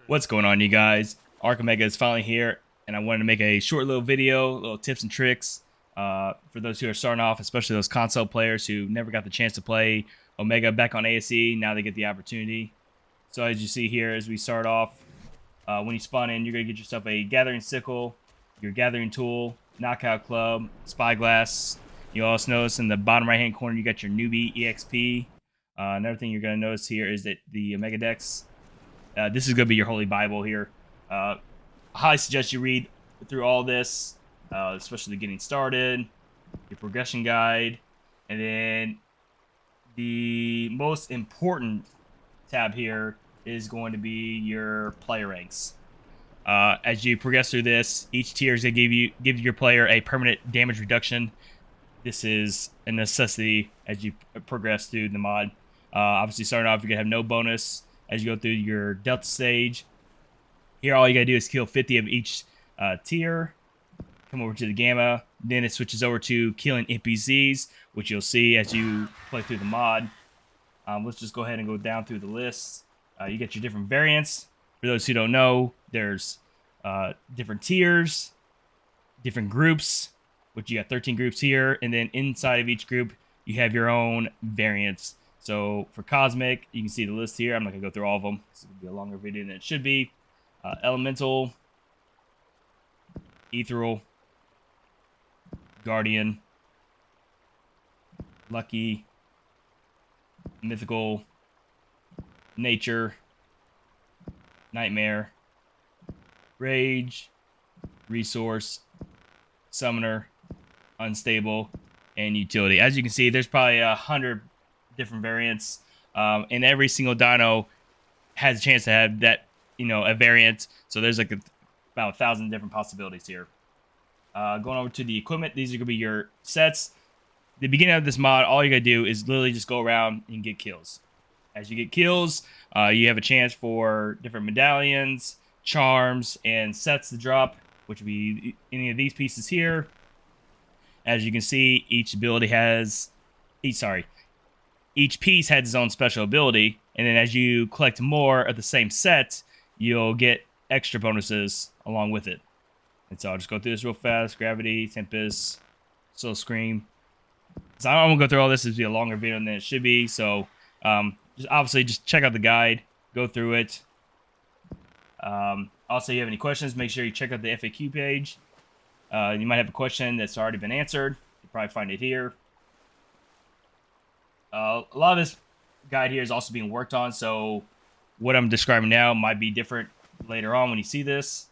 What's going on, you guys? Arc Omega is finally here, and I wanted to make a short little video, little tips and tricks for those who are starting off, especially those console players who never got the chance to play Omega back on ASE. Now they get the opportunity. So as you see here, as we start off, when you spawn in, you're going to get yourself a Gathering Sickle, your Gathering Tool, Knockout Club, Spyglass. You also notice in the bottom right-hand corner, you got your Newbie EXP. Another thing you're going to notice here is that the Omega Dex, this is going to be your holy Bible here. I highly suggest you read through all this, especially getting started, your progression guide, and then the most important tab here is going to be your player ranks. As you progress through this, each tier is going to give your player a permanent damage reduction. This is a necessity as you progress through the mod. Obviously, starting off, you're going to have no bonus as you go through your Delta stage. Here, all you got to do is kill 50 of each tier. Come over to the Gamma. Then it switches over to killing NPCs, which you'll see as you play through the mod. Let's just go ahead and go down through the list. You get your different variants. For those who don't know, there's different tiers, different groups, which you got 13 groups here. And then inside of each group, you have your own variants. So for Cosmic, you can see the list here. I'm not going to go through all of them. This will be a longer video than it should be. Elemental, Ethereal, Guardian, Lucky, Mythical, Nature, Nightmare, Rage, Resource, Summoner, Unstable, and Utility. As you can see, there's probably 100 different variants, and every single dino has a chance to have that, a variant. So there's like about 1,000 different possibilities here. Going over to the equipment, these are gonna be your sets. The beginning of this mod, all you gotta do is literally just go around and get kills. As you get kills, you have a chance for different medallions, charms, and sets to drop, which would be any of these pieces here. As you can see, each piece has its own special ability, and then as you collect more of the same set, you'll get extra bonuses along with it. And so I'll just go through this real fast. Gravity, Tempest, Soul Scream. So I don't want to go through all this. This will be a longer video than it should be. So just check out the guide. Go through it. Also, if you have any questions, make sure you check out the FAQ page. You might have a question that's already been answered. You'll probably find it here. A lot of this guide here is also being worked on, so what I'm describing now might be different later on when you see this.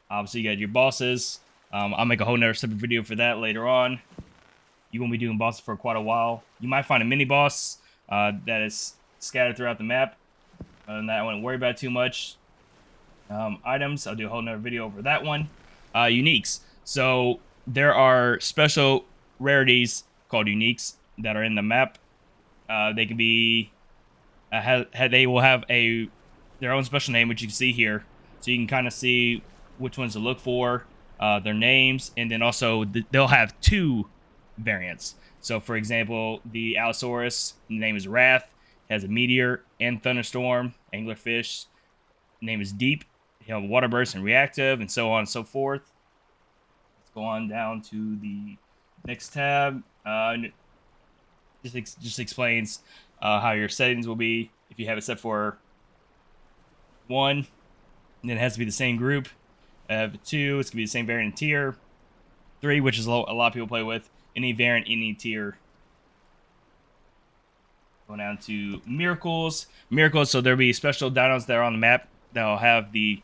Obviously, you got your bosses. I'll make a whole nother separate video for that later on. You won't be doing bosses for quite a while. You might find a mini boss that is scattered throughout the map. Other than that, I wouldn't worry about it too much. Items, I'll do a whole nother video over that one. Uniques. So there are special rarities called uniques that are in the map. They can be they will have their own special name, which you can see here, so you can kind of see which ones to look for, their names, and then also they'll have two variants. So for example, the Allosaurus, the name is Wrath, has a meteor and thunderstorm. Anglerfish, name is Deep, he'll have water burst and reactive, and so on and so forth. Let's go on down to the next tab. Just explains how your settings will be. If you have it set for 1, then it has to be the same group. 2, it's going to be the same variant and tier. 3, which is a lot of people play with, any variant, any tier. Going down to miracles. So there'll be special dinos that are on the map that'll have the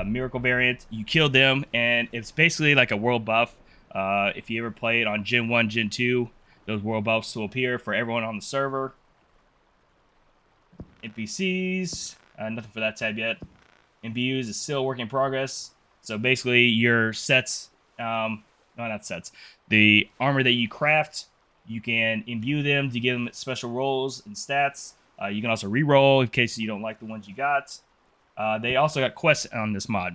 miracle variant. You kill them, and it's basically like a world buff. If you ever played on Gen 1, Gen 2, those world buffs will appear for everyone on the server. NPCs, nothing for that tab yet. MBUs is still a work in progress. So basically your sets, no, not sets, the armor that you craft, you can imbue them to give them special rolls and stats. You can also re-roll in case you don't like the ones you got. They also got quests on this mod.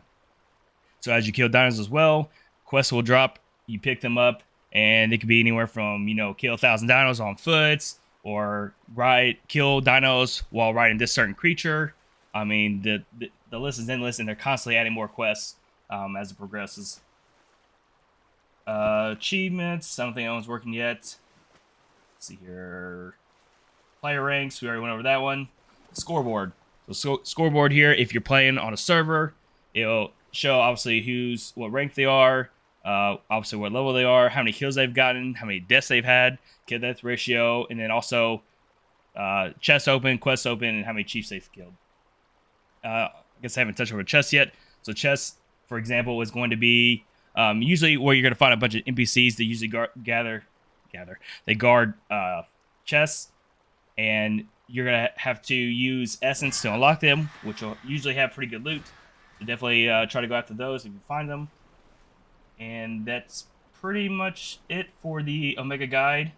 So as you kill dinos as well, quests will drop, you pick them up, and it could be anywhere from, kill 1,000 dinos on foot, or kill dinos while riding this certain creature. I mean, the list is endless, and they're constantly adding more quests as it progresses. Achievements. I don't think that one's working yet. Let's see here. Player ranks. We already went over that one. Scoreboard. So scoreboard here. If you're playing on a server, it'll show obviously what rank they are. Obviously what level they are, how many kills they've gotten, how many deaths they've had, kill death ratio, and then also chest open, quest open, and how many chiefs they've killed. I guess I haven't touched over chests yet. So chests, for example, is going to be usually where you're going to find a bunch of NPCs that usually they guard chests, and you're going to have to use essence to unlock them, which will usually have pretty good loot. So definitely try to go after those if you find them. And that's pretty much it for the Omega Guide.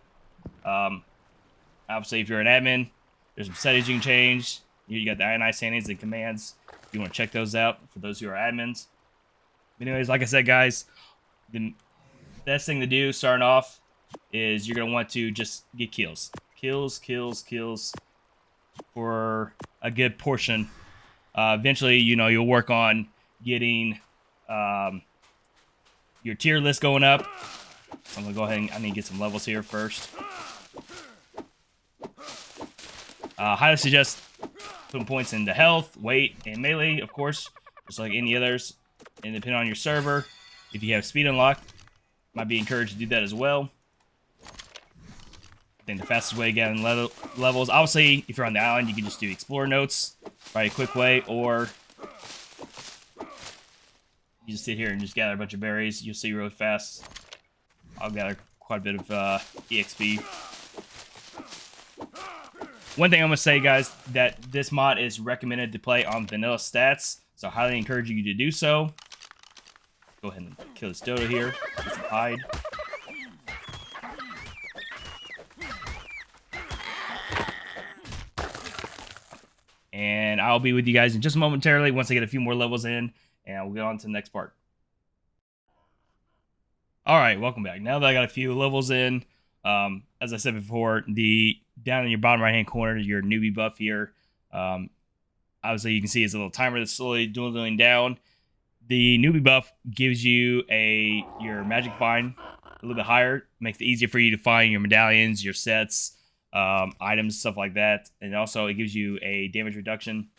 Obviously, if you're an admin, there's some settings you can change. You got the ionized standings and commands. If you want to check those out for those who are admins. But anyways, like I said, guys, the best thing to do starting off is you're going to want to just get kills. Kills for a good portion. Eventually, you'll work on getting your tier list going up. So I'm going to go ahead and I need to get some levels here first. Highly suggest putting points into health, weight, and melee, of course, just like any others. And depending on your server, if you have speed unlocked, might be encouraged to do that as well. I think the fastest way to get in levels, obviously, if you're on the island, you can just do explore notes, probably a quick way, or you just sit here and just gather a bunch of berries. You'll see really fast. I'll gather quite a bit of EXP. One thing I'm going to say, guys, that this mod is recommended to play on vanilla stats, so I highly encourage you to do so. Go ahead and kill this dodo here. Get some hide. And I'll be with you guys in just momentarily once I get a few more levels in, and we'll get on to the next part. Alright, welcome back. Now that I got a few levels in, as I said before, down in your bottom right hand corner, your newbie buff here. Obviously, you can see it's a little timer that's slowly dwindling down. The newbie buff gives you your magic find a little bit higher, makes it easier for you to find your medallions, your sets, items, stuff like that. And also, it gives you a damage reduction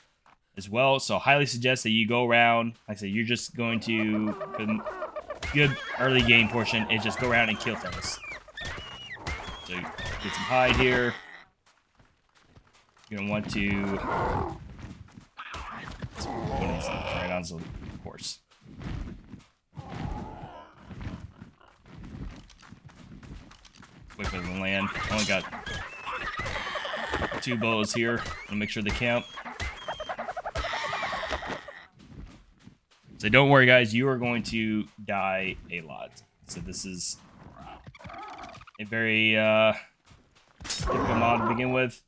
as well. So, highly suggest that you go around. Like I said, you're just going to, for the good early game portion, is just go around and kill things. So, get some hide here. You're going to want to right on, of course. Wait for them to land. Only got 2 bows here. I'll make sure they count. So don't worry, guys. You are going to die a lot. So this is a very difficult mod to begin with.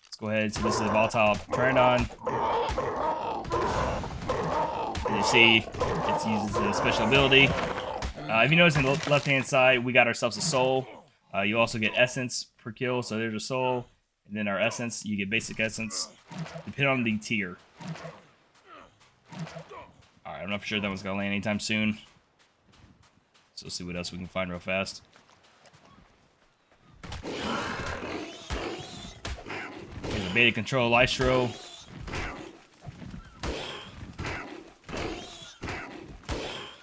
Let's go ahead. So this is a volatile Pteranodon. And you see, it uses the special ability. If you notice on the left-hand side, we got ourselves a soul. You also get essence per kill, so there's a soul. And then our essence, you get basic essence, depending on the tier. Alright, I'm not for sure that one's going to land anytime soon. So let's see what else we can find real fast. Here's a beta control Lystro.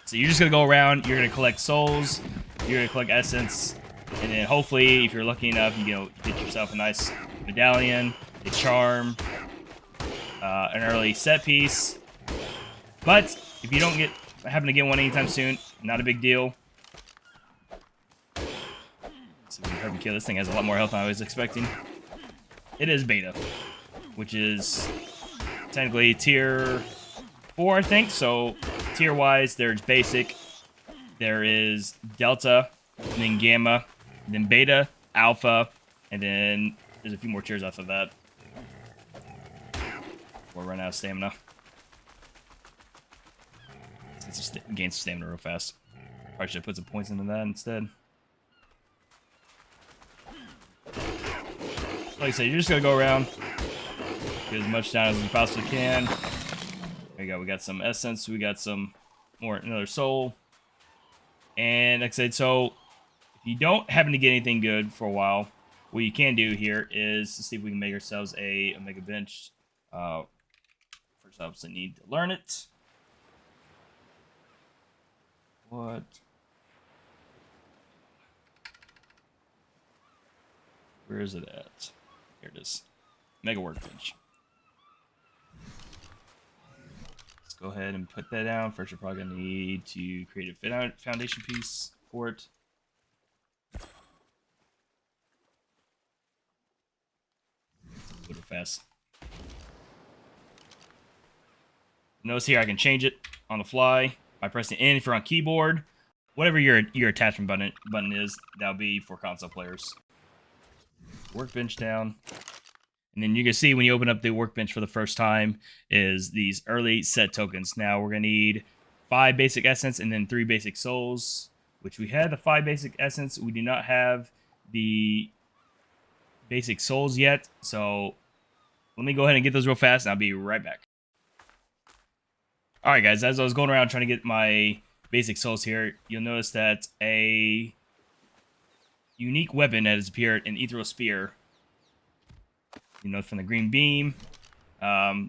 So you're just going to go around, you're going to collect souls, you're going to collect essence, and then hopefully, if you're lucky enough, you get yourself a nice medallion, a charm, an early set piece. But if you don't happen to get one anytime soon, not a big deal. So we can kill this thing. Has a lot more health than I was expecting. It is beta, which is technically tier 4, I think. So tier-wise, there's basic, there is delta, and then gamma, and then beta, alpha, and then there's a few more tiers after that. We'll run out of stamina. Let's just gain some stamina real fast. Probably should have put some points into that instead. Like I said, you're just gonna go around, Get as much down as we possibly can. There you go. We got some essence. We got some more, another soul. And like I said, so if you don't happen to get anything good for a while, what you can do here is to see if we can make ourselves a Omega bench. First, obviously, need to learn it. What? Where is it at? Here it is. Mega workbench. Let's go ahead and put that down. First, you're probably going to need to create a foundation piece for it. A little fast. Notice here I can change it on the fly by pressing N if you're on keyboard. Whatever your attachment button is, that'll be for console players. Workbench down. And then you can see when you open up the workbench for the first time is these early set tokens. Now we're going to need 5 basic essence and then 3 basic souls, which we had the 5 basic essence. We do not have the basic souls yet. So let me go ahead and get those real fast and I'll be right back. Alright guys, as I was going around trying to get my basic souls here, you'll notice that a unique weapon that has appeared in Ethereal Spear. You know, from the green beam.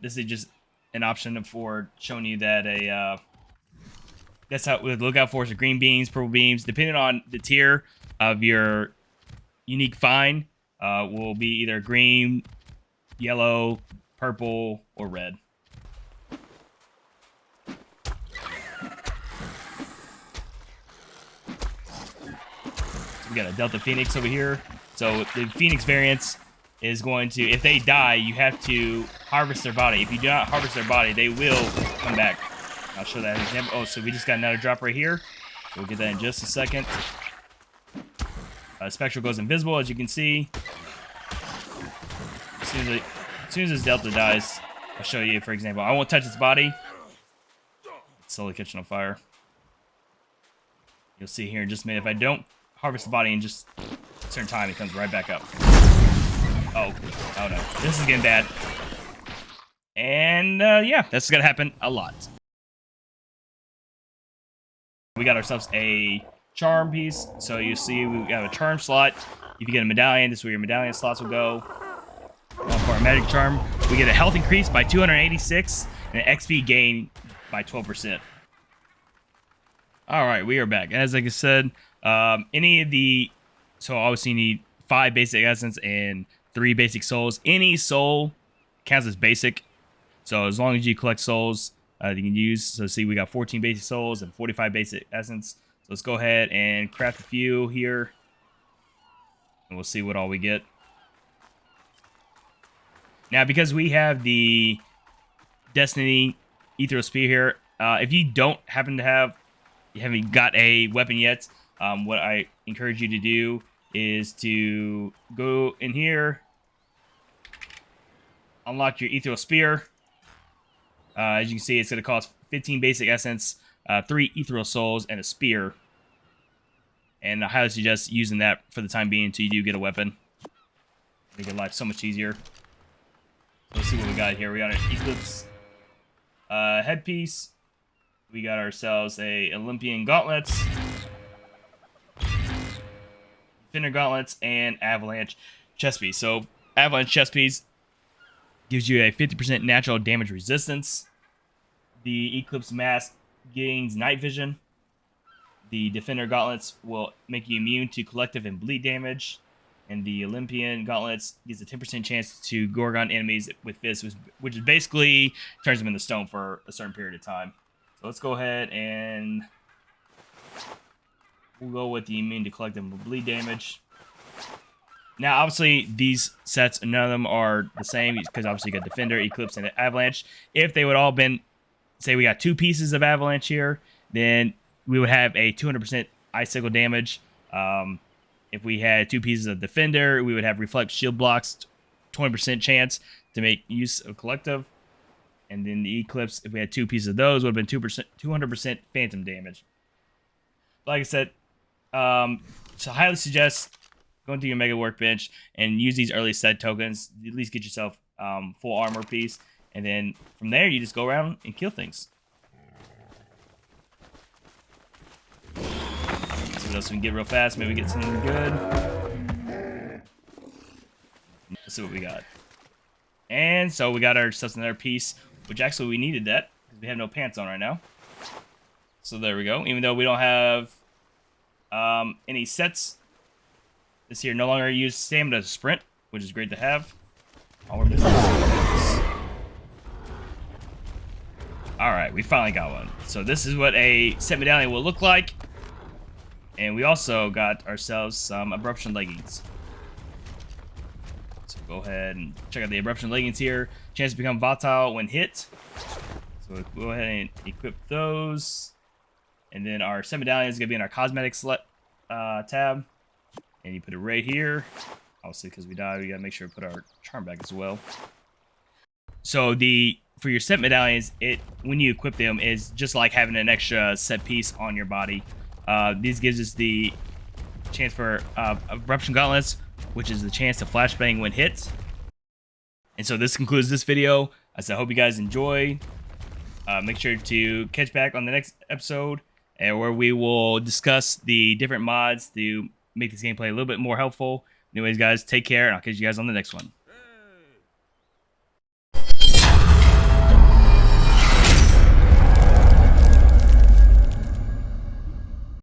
This is just an option for showing you that that's how we look out for is the green beams, purple beams, depending on the tier of your unique find, will be either green, yellow, purple, or red. We got a Delta Phoenix over here. So the Phoenix variants is going to, if they die, you have to harvest their body. If you do not harvest their body, they will come back. I'll show that example. Oh, so we just got another drop right here. So we'll get that in just a second. Spectral goes invisible, as you can see. As soon as this Delta dies, I'll show you, for example. I won't touch its body. It's slowly catching on fire. You'll see here in just a minute. If I don't harvest the body in just a certain time, it comes right back up. Oh no. This is getting bad. And, yeah, that's gonna happen a lot. We got ourselves a charm piece. So you see we got a charm slot. If you get a medallion, this is where your medallion slots will go. For our magic charm, we get a health increase by 286 and an XP gain by 12%. Alright, we are back. As like I said, any of the... So obviously you need 5 basic essence and 3 basic souls. Any soul counts as basic. So as long as you collect souls, you can use. So see, we got 14 basic souls and 45 basic essence. So let's go ahead and craft a few here. And we'll see what all we get. Now, because we have the Destiny Ethereal Spear here, if you don't happen to have, you haven't got a weapon yet, what I encourage you to do is to go in here, unlock your Ethereal Spear. As you can see, it's going to cost 15 basic essence, 3 Ethereal Souls, and a spear. And I highly suggest using that for the time being until you do get a weapon. Make your life so much easier. So let's see what we got here. We got an Eclipse headpiece. We got ourselves a Olympian gauntlets, Defender gauntlets, and Avalanche chest piece. So Avalanche chest piece gives you a 50% natural damage resistance. The Eclipse mask gains night vision. The Defender gauntlets will make you immune to collective and bleed damage. And the Olympian gauntlets gives a 10% chance to Gorgon enemies with this, which is basically turns them into stone for a certain period of time. So let's go ahead and we'll go with the immune to collective and bleed damage. Now, obviously, these sets, none of them are the same because obviously you got Defender, Eclipse, and Avalanche. If they would all been, say we got 2 pieces of Avalanche here, then we would have a 200% icicle damage. If we had 2 pieces of Defender, we would have Reflect Shield blocks, 20% chance to make use of Collective. And then the Eclipse, if we had 2 pieces of those, would have been 200% Phantom damage. Like I said, so I highly suggest going to your Mega Workbench and use these early set tokens. At least get yourself full armor piece, and then from there you just go around and kill things. See what else we can get real fast. Maybe get something good. Let's see what we got. And so we got ourselves another piece, which actually we needed that because we have no pants on right now. So there we go. Even though we don't have any sets, this here no longer use stamina to sprint, which is great to have. All we're missing is Alright, we finally got one. So this is what a set medallion will look like. And we also got ourselves some Abruption leggings. So go ahead and check out the Abruption leggings here. Chance to become volatile when hit. So we'll go ahead and equip those. And then our set medallion is going to be in our cosmetics tab. And you put it right here. Obviously, because we died, we got to make sure to put our charm back as well. So for your set medallions, when you equip them, is just like having an extra set piece on your body. This gives us the chance for Eruption Gauntlets, which is the chance to flashbang when hit. And so this concludes this video. I hope you guys enjoy. Make sure to catch back on the next episode, where we will discuss the different mods to make this gameplay a little bit more helpful. Anyways, guys, take care, and I'll catch you guys on the next one.